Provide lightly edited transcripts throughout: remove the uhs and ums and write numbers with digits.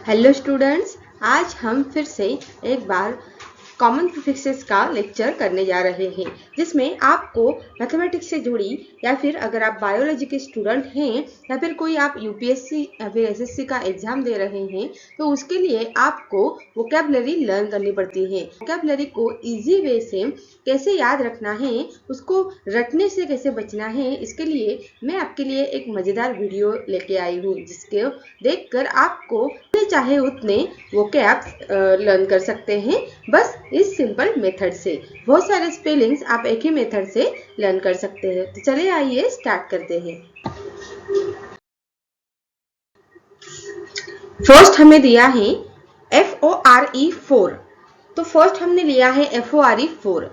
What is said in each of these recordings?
Hello students, आज हम फिर से एक बार कॉमन प्रीफिक्सेस का लेक्चर करने जा रहे हैं, जिसमें आपको मैथमेटिक्स से जुड़ी या फिर अगर आप बायोलॉजी के स्टूडेंट हैं या फिर कोई आप यूपीएससी या फिर एसएससी का एग्जाम दे रहे हैं तो उसके लिए आपको वोकैबुलरी लर्न करनी पड़ती है। वोकैबुलरी को इजी वे से कैसे याद रखना है, उसको रटने से कैसे बचना है, इसके लिए मैं आपके लिए एक मज़ेदार वीडियो लेके आई हूँ, जिसके देखकर आपको चाहे उतने वोकैब्स लर्न कर सकते हैं, बस इस सिंपल मेथड से। बहुत सारे स्पेलिंग्स आप एक ही मेथड से लर्न कर सकते हैं। तो चलिए आइए स्टार्ट करते हैं। फर्स्ट हमें दिया है FORE 4। तो फर्स्ट हमने लिया है FORE 4।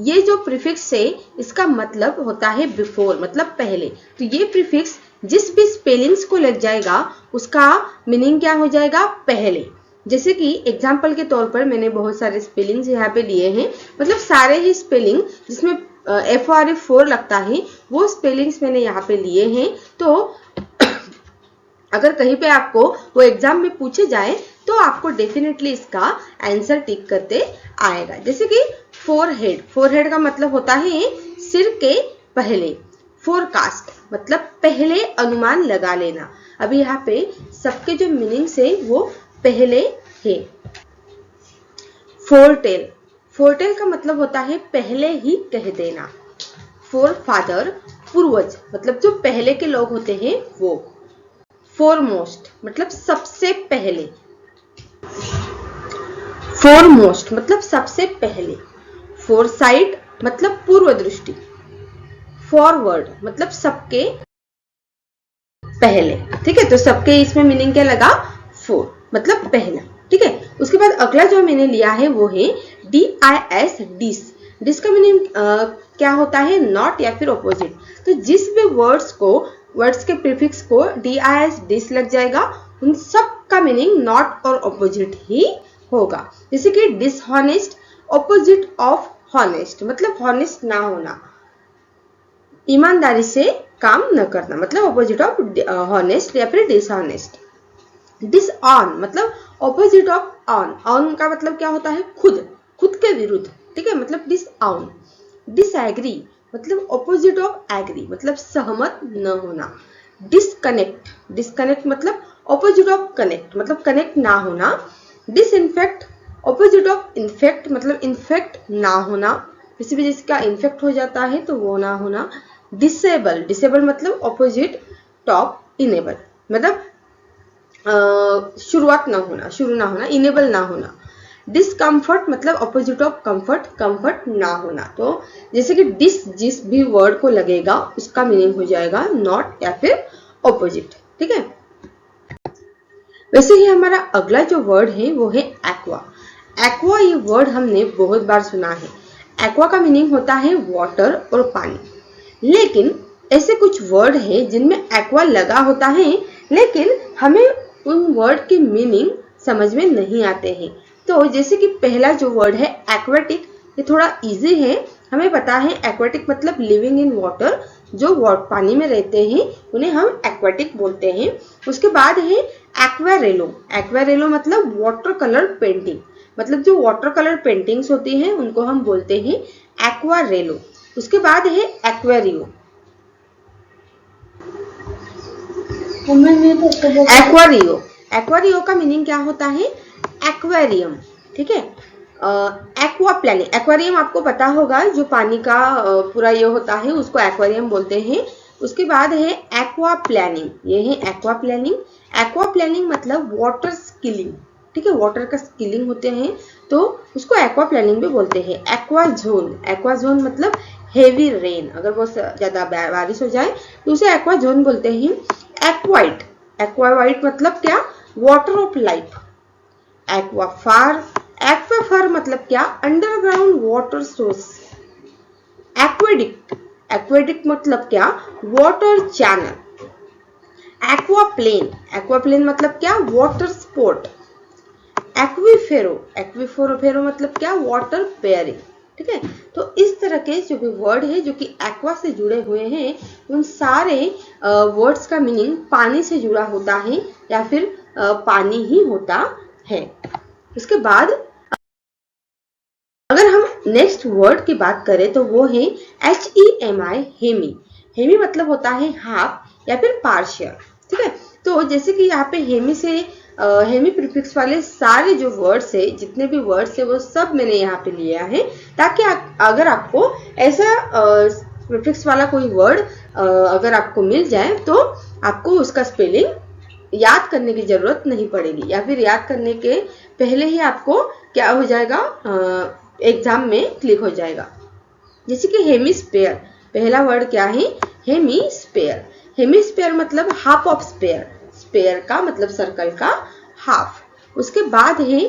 ये जो प्रीफिक्स है इसका मतलब होता है बिफोर, मतलब पहले। तो ये प्रीफिक्स जिस भी स्पेलिंग्स को लग जाएगा उसका मीनिंग क्या हो जाएगा, पहले। जैसे कि एग्जाम्पल के तौर पर मैंने बहुत सारे स्पेलिंग्स यहाँ पे लिए हैं, मतलब सारे ही स्पेलिंग जिसमें FORE 4 लगता है वो स्पेलिंग्स मैंने यहाँ पे लिए हैं। तो अगर कहीं पे आपको वो एग्जाम में पूछे जाए तो आपको डेफिनेटली इसका आंसर टिक करते आएगा। जैसे कि फोरहेड, फोरहेड का मतलब होता है सिर के पहले। फोरकास्ट मतलब पहले अनुमान लगा लेना। अभी यहाँ पे सबके जो मीनिंग्स है वो पहले है। फोरटेल, फोरटेल का मतलब होता है पहले ही कह देना। फोरफादर, पूर्वज मतलब जो पहले के लोग होते हैं वो। फोरमोस्ट मतलब सबसे पहले। फोरमोस्ट मतलब सबसे पहले। फोरसाइट मतलब पूर्व दृष्टि। फॉरवर्ड मतलब सबके पहले। ठीक है, तो सबके इसमें मीनिंग क्या लगा, फोर मतलब पहला। ठीक है, उसके बाद अगला जो मैंने लिया है वो है DIS, डिस। डिस का मीनिंग क्या होता है, नॉट या फिर ऑपोजिट। तो जिस भी वर्ड्स के प्रीफिक्स को DIS, डिस लग जाएगा, उन सब का मीनिंग नॉट और ऑपोजिट ही होगा। जैसे कि डिसहॉनेस्ट, ऑपोजिट ऑफ हॉनेस्ट मतलब हॉनेस्ट ना होना, ईमानदारी से काम न करना मतलब ऑपोजिट ऑफ हॉनेस्ट या फिर डिसऑनेस्ट। डिसऑन मतलब ऑपोजिट ऑफ ऑन। ऑन का मतलब क्या होता है, खुद, खुद के विरुद्ध। ठीक है, मतलब डिसऑन। डिसएग्री मतलब ऑपोजिट ऑफ एग्री मतलब सहमत न होना। डिसकनेक्ट, डिसकनेक्ट मतलब ऑपोजिट ऑफ कनेक्ट मतलब कनेक्ट ना होना। डिसइंफेक्ट ऑपोजिट ऑफ इन्फेक्ट मतलब इन्फेक्ट ना होना, किसी भी चीज का इन्फेक्ट हो जाता है तो वो ना होना। डिसेबल, डिसेबल मतलब ऑपोजिट टॉप इनेबल मतलब शुरुआत ना होना, शुरू ना होना, इनेबल ना होना। डिसकम्फर्ट मतलब ऑपोजिट ऑफ कंफर्ट, कंफर्ट ना होना। तो जैसे कि डिस जिस भी वर्ड को लगेगा उसका मीनिंग हो जाएगा नॉट या फिर ऑपोजिट। ठीक है, वैसे ही हमारा अगला जो वर्ड है वो है एक्वा। एक्वा ये वर्ड हमने बहुत बार सुना है। एक्वा का मीनिंग होता है वाटर और पानी, लेकिन ऐसे कुछ वर्ड है जिनमें एक्वा लगा होता है लेकिन हमें उन वर्ड के मीनिंग समझ में नहीं आते हैं। तो जैसे कि पहला जो वर्ड है एक्वेटिक, ये थोड़ा इजी है, हमें पता है एक्वेटिक मतलब लिविंग इन वाटर, जो पानी में रहते हैं उन्हें हम एक्वेटिक बोलते हैं। उसके बाद है एक्वारेलो। एक्वारेलो मतलब वाटर कलर पेंटिंग, मतलब जो वाटर कलर पेंटिंग्स होती हैं उनको हम बोलते हैं एक्वारेलो। उसके बाद है एक्वेरियो। एक्वारियो, एक्वारियो का मीनिंग क्या होता है, एक्वेरियम। ठीक है, एक्वा प्लानिंग, एक्वेरियम आपको पता होगा जो पानी का पूरा ये होता है उसको एक्वेरियम बोलते हैं। उसके बाद है एक्वा प्लानिंग, ये है एक्वा प्लानिंग। एक्वा प्लानिंग मतलब वाटर स्किलिंग। ठीक है, वाटर का स्किलिंग होते हैं तो उसको एक्वा प्लानिंग भी बोलते हैं। एक्वा जोन, एक्वा जोन मतलब हेवी रेन, अगर बहुत ज्यादा बारिश हो जाए तो उसे एक्वा जोन बोलते हैं। एक्वाइट, एक्वाइट मतलब क्या, वाटर ऑफ लाइफ। एक्वाफार, एक्वाफार मतलब क्या, अंडरग्राउंड वाटर सोर्स। एक्वेडिक्ट, एक्वेडिक्ट मतलब क्या, वाटर चैनल। एक्वाप्लेन, एक्वाप्लेन मतलब क्या, वाटर स्पोर्ट। एक्वीफेरो, एक्वीफेरो मतलब क्या, वाटर बेयरिंग। ठीक है, तो इस तरह के जो भी वर्ड है जो कि एक्वा से जुड़े हुए हैं उन सारे वर्ड्स का मीनिंग पानी से जुड़ा होता है या फिर पानी ही होता है। उसके बाद अगर हम नेक्स्ट वर्ड की बात करें तो वो है HEMI, हेमी। हेमी मतलब होता है हाफ या फिर पार्शियल, ठीक है। तो जैसे कि यहाँ पे हेमी से हेमी प्रीफिक्स वाले सारे जो वर्ड्स है, जितने भी वर्ड्स है वो सब मैंने यहाँ पे लिया है, ताकि अगर आपको ऐसा प्रीफिक्स वाला कोई वर्ड अगर आपको मिल जाए तो आपको उसका स्पेलिंग याद करने की जरूरत नहीं पड़ेगी, या फिर याद करने के पहले ही आपको क्या हो जाएगा, एग्जाम में क्लिक हो जाएगा। जैसे कि हेमिस्फीयर, पहला वर्ड क्या है, हेमिस्फीयर। हेमिस्फीयर मतलब हाफ ऑफ स्पेयर, स्पेयर का मतलब सर्कल का हाफ। उसके बाद है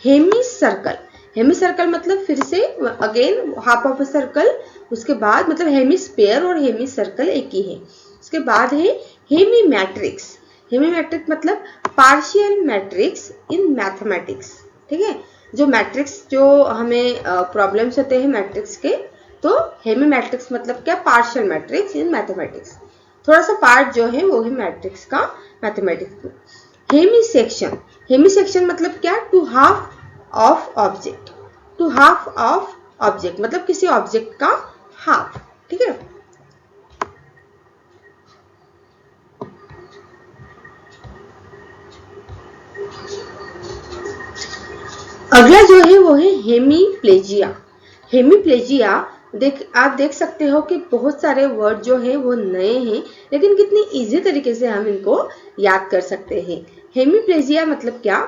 हेमी सर्कल। हेमी सर्कल मतलब फिर से अगेन हाफ ऑफ सर्कल, उसके बाद मतलब हेमिस्फीयर और हेमी सर्कल एक ही है। उसके बाद है हेमी मैट्रिक्स। हेमी मैट्रिक्स मतलब पार्शियल मैट्रिक्स इन मैथमेटिक्स, ठीक है। जो मैट्रिक्स जो हमें प्रॉब्लम्स होते हैं मैट्रिक्स के, तो हेमी मैट्रिक्स मतलब क्या, पार्शियल मैट्रिक्स इन मैथमेटिक्स। थोड़ा सा पार्ट जो है वो है मैट्रिक्स का मैथमेटिक्स में। हेमी सेक्शन, हेमी सेक्शन मतलब क्या, two half of object, two half of object मतलब किसी ऑब्जेक्ट का हाफ, ठीक है। अगला जो है वो है हेमीप्लेजिया। हेमीप्लेजिया आप देख सकते हो कि बहुत सारे वर्ड जो है वो नए हैं, लेकिन कितनी इजी तरीके से हम इनको याद कर सकते हैं। हेमीप्लेजिया मतलब क्या,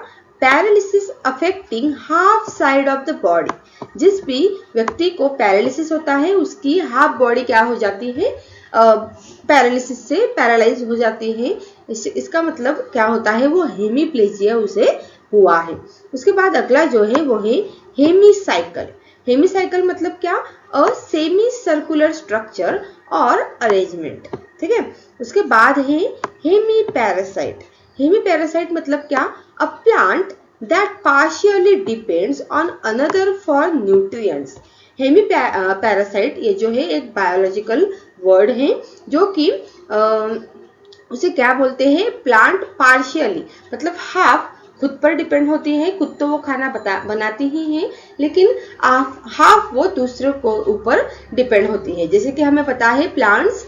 paralysis affecting half side of the body. जिस भी व्यक्ति को पैरालिसिस होता है उसकी हाफ बॉडी क्या हो जाती है, पैरालिसिस से पैरालाइज हो जाती है। इसका मतलब क्या होता है, वो हेमीप्लेजिया उसे हुआ है। उसके बाद अगला जो है वो है हेमीसाइकल। हेमीसाइकल मतलब क्या, अ सेमी सर्कुलर स्ट्रक्चर और अरेंजमेंट, ठीक है। उसके बाद है हेमी पैरासाइट। हेमी पैरासाइट मतलब क्या, a plant that partially depends on another for nutrients. Hemi parasite ये जो है एक बायोलॉजिकल वर्ड है, जो कि उसे क्या बोलते हैं, प्लांट पार्शियली मतलब हाफ खुद पर डिपेंड होती है, खुद तो वो खाना बनाती ही है, लेकिन हाफ वो दूसरों को ऊपर डिपेंड होती है। जैसे कि हमें पता है प्लांट्स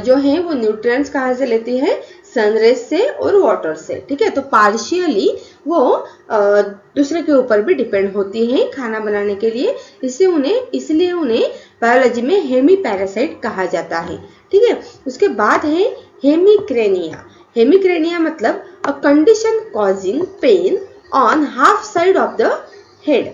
जो है वो न्यूट्रिएंट्स कहाँ से लेती है, सनरेज से और वाटर से, ठीक है। तो पार्शियली वो दूसरे के ऊपर भी डिपेंड होती है खाना बनाने के लिए, इसलिए उन्हें बायोलॉजी में हेमी पैरासाइट कहा जाता है, ठीक है। उसके बाद है हेमिक्रेनिया। हेमिक्रेनिया मतलब a condition causing pain on half side of the head.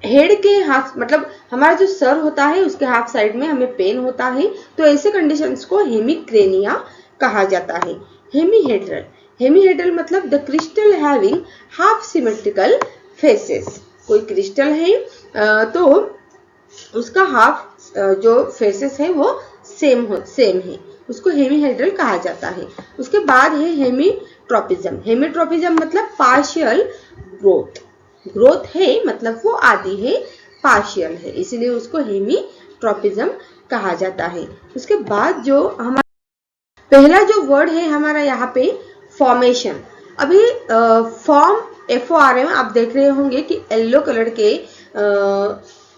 Head के हाफ मतलब हमारा जो सर होता है उसके हाफ साइड में हमें पेन होता है, तो ऐसे कंडीशंस को हेमिक्रेनिया कहा जाता है। हेमीहेड्रल, हेमीहेड्रल मतलब the crystal having half symmetrical faces. कोई क्रिस्टल है तो उसका हाफ जो फेसेस है वो सेम है, उसको हेमीहेड्रल कहा जाता है। उसके बाद है हेमीट्रोपिज्म। हेमीट्रोपिज्म मतलब पार्शियल ग्रोथ, ग्रोथ है मतलब वो आधी है, पार्शियल है, इसीलिए उसको हेमीट्रोपिज्म कहा जाता है। उसके बाद जो हमारा पहला जो वर्ड है हमारा यहाँ पे फॉर्मेशन। अभी फॉर्म FORM आप देख रहे होंगे कि येलो कलर के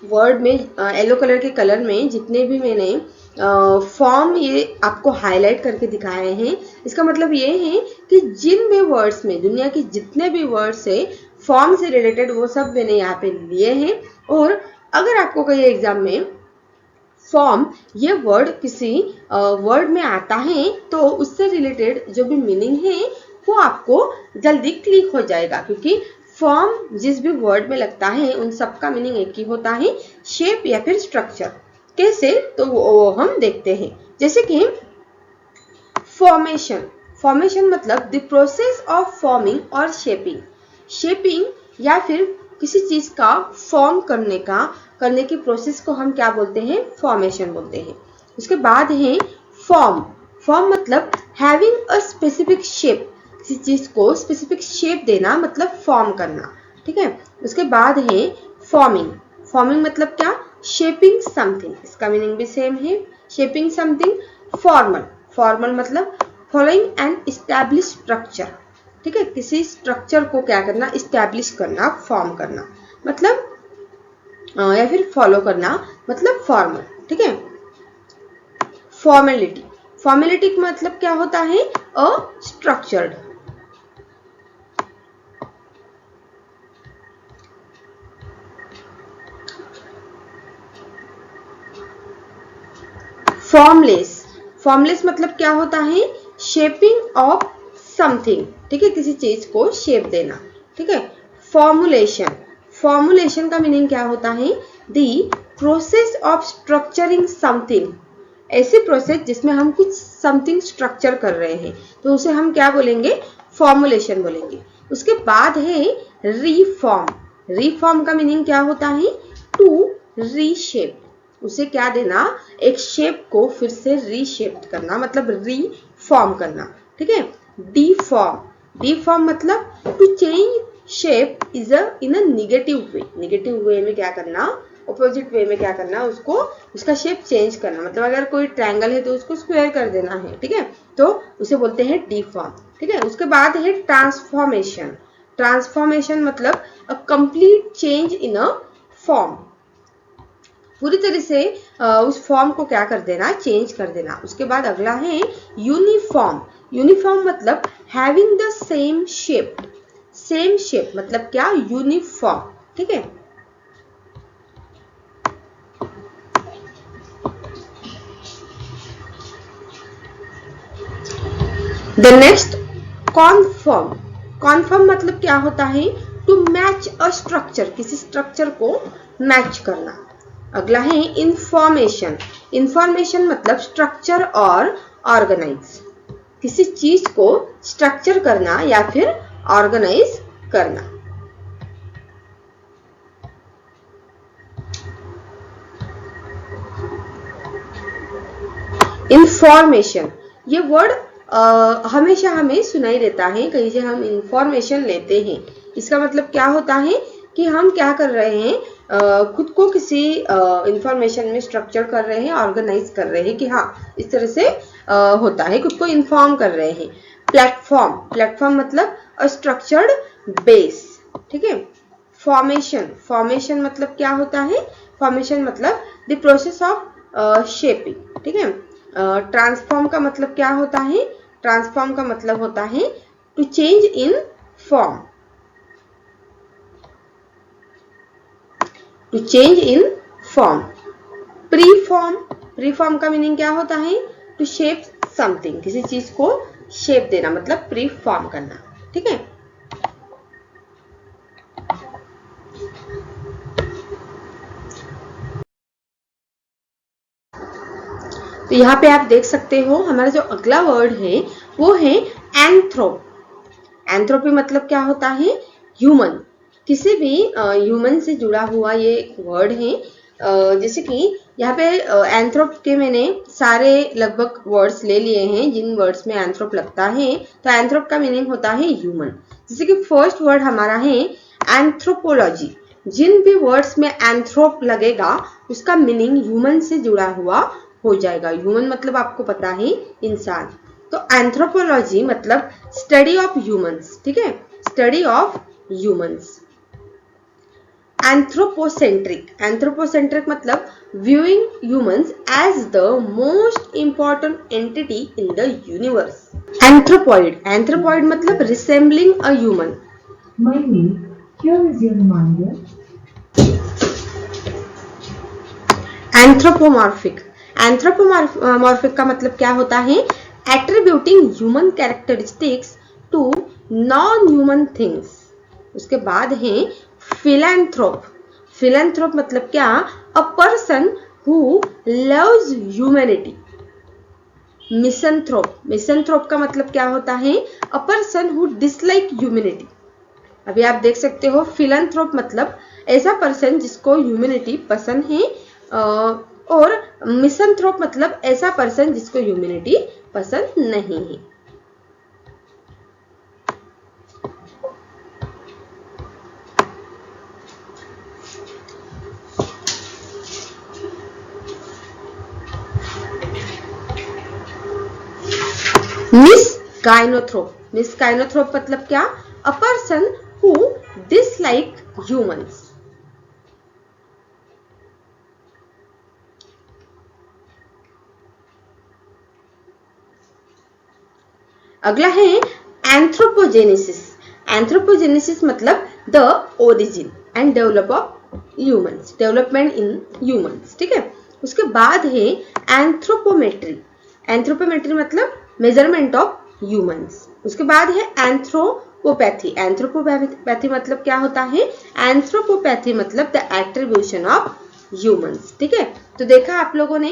वर्ड में, येलो कलर के कलर में जितने भी मैंने फॉर्म ये आपको हाईलाइट करके दिखाए हैं, इसका मतलब ये है कि जिन भी वर्ड्स में, दुनिया के जितने भी वर्ड्स है फॉर्म से रिलेटेड, वो सब मैंने यहाँ पे लिए हैं। और अगर आपको कोई एग्जाम में फॉर्म ये वर्ड किसी वर्ड में आता है तो उससे रिलेटेड जो भी मीनिंग है वो आपको जल्दी क्लिक हो जाएगा, क्योंकि फॉर्म जिस भी वर्ड में लगता है उन सबका मीनिंग एक ही होता है, शेप या फिर स्ट्रक्चर। कैसे, तो वो हम देखते हैं। जैसे कि फॉर्मेशन, फॉर्मेशन मतलब द प्रोसेस ऑफ फॉर्मिंग और शेपिंग। शेपिंग या फिर किसी चीज का फॉर्म करने की प्रोसेस को हम क्या बोलते हैं, फॉर्मेशन बोलते हैं। उसके बाद है फॉर्म। फॉर्म मतलब हैविंग अ स्पेसिफिक शेप, किसी चीज को स्पेसिफिक शेप देना मतलब फॉर्म करना, ठीक है। उसके बाद है फॉर्मिंग। फॉर्मिंग मतलब क्या, शेपिंग समथिंग, इसका मीनिंग भी सेम है, शेपिंग समथिंग। फॉर्मल, फॉर्मल मतलब फॉलोइंग एन एस्टैब्लिश्ड स्ट्रक्चर, ठीक है, किसी स्ट्रक्चर को क्या करना, इस्टेब्लिश करना, फॉर्म करना मतलब या फिर फॉलो करना मतलब फॉर्मल, ठीक है। फॉर्मेलिटी, फॉर्मेलिटी का मतलब क्या होता है, अ स्ट्रक्चर्ड। फॉर्मलेस, फॉर्मलेस मतलब क्या होता है, शेपिंग ऑफ समथिंग, ठीक है, किसी चीज को शेप देना, ठीक है। फॉर्मुलेशन, फॉर्मुलेशन का मीनिंग क्या होता है, the process of structuring something, ऐसी प्रोसेस जिसमें हम कुछ समथिंग स्ट्रक्चर कर रहे हैं तो उसे हम क्या बोलेंगे, फॉर्मुलेशन बोलेंगे। उसके बाद है रीफॉर्म, रीफॉर्म का मीनिंग क्या होता है, टू रीशेप, उसे क्या देना, एक शेप को फिर से रीशेप करना मतलब रीफॉर्म करना, ठीक है। डीफॉर्म, डीफॉर्म मतलब to change shape is in a negative way, negative way में क्या करना, ऑपोजिट वे में क्या करना, उसको उसका शेप चेंज करना, मतलब अगर कोई ट्रायंगल है तो उसको स्क्वायर कर देना है, ठीक है, तो उसे बोलते हैं डीफॉर्म, ठीक है। उसके बाद है ट्रांसफॉर्मेशन, ट्रांसफॉर्मेशन मतलब a complete change in a form, पूरी तरह से उस फॉर्म को क्या कर देना, चेंज कर देना। उसके बाद अगला है यूनिफॉर्म, यूनिफॉर्म मतलब having the same shape, same shape मतलब क्या, यूनिफॉर्म, ठीक है। द नेक्स्ट कॉन्फर्म, कॉन्फर्म मतलब क्या होता है, टू मैच अ स्ट्रक्चर, किसी स्ट्रक्चर को मैच करना। अगला है इंफॉर्मेशन, इंफॉर्मेशन मतलब स्ट्रक्चर और ऑर्गेनाइज, किसी चीज को स्ट्रक्चर करना या फिर ऑर्गेनाइज करना। इंफॉर्मेशन, ये वर्ड हमेशा हमें सुनाई देता है, कहीं से हम इंफॉर्मेशन लेते हैं, इसका मतलब क्या होता है कि हम क्या कर रहे हैं, खुद को किसी इंफॉर्मेशन में स्ट्रक्चर कर रहे हैं, ऑर्गेनाइज कर रहे हैं कि हाँ इस तरह से होता है, खुद को इन्फॉर्म कर रहे हैं। प्लेटफॉर्म, प्लेटफॉर्म मतलब अ स्ट्रक्चर्ड बेस, ठीक है। फॉर्मेशन, फॉर्मेशन मतलब क्या होता है, फॉर्मेशन मतलब द प्रोसेस ऑफ शेपिंग, ठीक है। ट्रांसफॉर्म का मतलब क्या होता है, ट्रांसफॉर्म का मतलब होता है to change in form, to change in form. Preform, preform का मीनिंग क्या होता है, टू शेप समथिंग, किसी चीज को शेप देना मतलब प्रीफॉर्म करना, ठीक है। तो यहाँ पे आप देख सकते हो हमारा जो अगला वर्ड है वो है एंथ्रोप। एंथ्रोपी मतलब क्या होता है, ह्यूमन, किसी भी ह्यूमन से जुड़ा हुआ ये एक वर्ड है। जैसे कि यहाँ पे एंथ्रोप के मैंने सारे लगभग वर्ड्स ले लिए हैं जिन वर्ड्स में एंथ्रोप लगता है, तो एंथ्रोप का मीनिंग होता है ह्यूमन। जैसे कि फर्स्ट वर्ड हमारा है एंथ्रोपोलॉजी, जिन भी वर्ड्स में एंथ्रोप लगेगा उसका मीनिंग ह्यूमन से जुड़ा हुआ हो जाएगा। ह्यूमन मतलब आपको पता है इंसान, तो एंथ्रोपोलॉजी मतलब स्टडी ऑफ ह्यूमंस, ठीक है, study of humans. Anthropocentric, anthropocentric मतलब viewing humans as the most important entity in the universe. Anthropoid, anthropoid मतलब resembling a human. My niece, here is your reminder. Anthropomorphic, anthropomorphic का मतलब क्या होता है, attributing human characteristics to non-human things. उसके बाद है philanthrope, philanthrope मतलब क्या, a person who loves humanity. मिसंथ्रोप, मिसंथ्रोप का मतलब क्या होता है, a person who dislike humanity. अभी आप देख सकते हो फिलैंथ्रोप मतलब ऐसा पर्सन जिसको ह्यूमैनिटी पसंद है, और मिसंथ्रोप मतलब ऐसा पर्सन जिसको ह्यूमैनिटी पसंद नहीं है। मिसगाइनोथ्रोप, मिसकाइनोथ्रोप मतलब क्या? A person who dislike humans. अगला है एंथ्रोपोजेनेसिस। एंथ्रोपोजेनेसिस मतलब the origin and development in humans, ठीक है। उसके बाद है एंथ्रोपोमेट्री। एंथ्रोपोमेट्री मतलब मेजरमेंट ऑफ ह्यूमंस। उसके बाद है एंथ्रोपोपैथी। एंथ्रोपोपैथी मतलब क्या होता है? एंथ्रोपोपैथी मतलब द एट्रीब्यूशन ऑफ ह्यूमंस, ठीक है। तो देखा आप लोगों ने,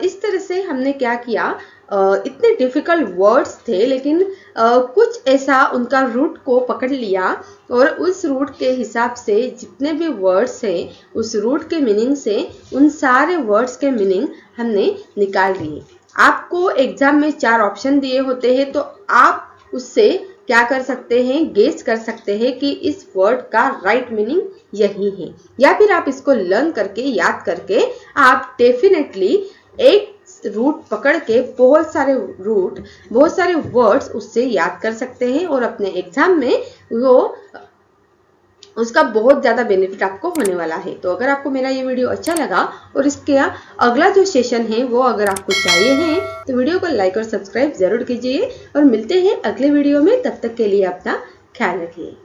इस तरह से हमने क्या किया, इतने डिफिकल्ट वर्ड्स थे लेकिन कुछ ऐसा उनका रूट को पकड़ लिया और उस रूट के हिसाब से जितने भी वर्ड्स हैं उस रूट के मीनिंग से उन सारे वर्ड्स के मीनिंग हमने निकाल लिए। आपको एग्जाम में 4 ऑप्शन दिए होते हैं तो आप उससे क्या कर सकते हैं, गेस कर सकते हैं कि इस वर्ड का राइट मीनिंग यही है, या फिर आप इसको लर्न करके याद करके आप डेफिनेटली एक रूट पकड़ के बहुत सारे वर्ड्स उससे याद कर सकते हैं और अपने एग्जाम में वो उसका बहुत ज़्यादा बेनिफिट आपको होने वाला है। तो अगर आपको मेरा ये वीडियो अच्छा लगा और इसके अगला जो सेशन है वो अगर आपको चाहिए है तो वीडियो को लाइक और सब्सक्राइब जरूर कीजिए और मिलते हैं अगले वीडियो में। तब तक के लिए अपना ख्याल रखिए।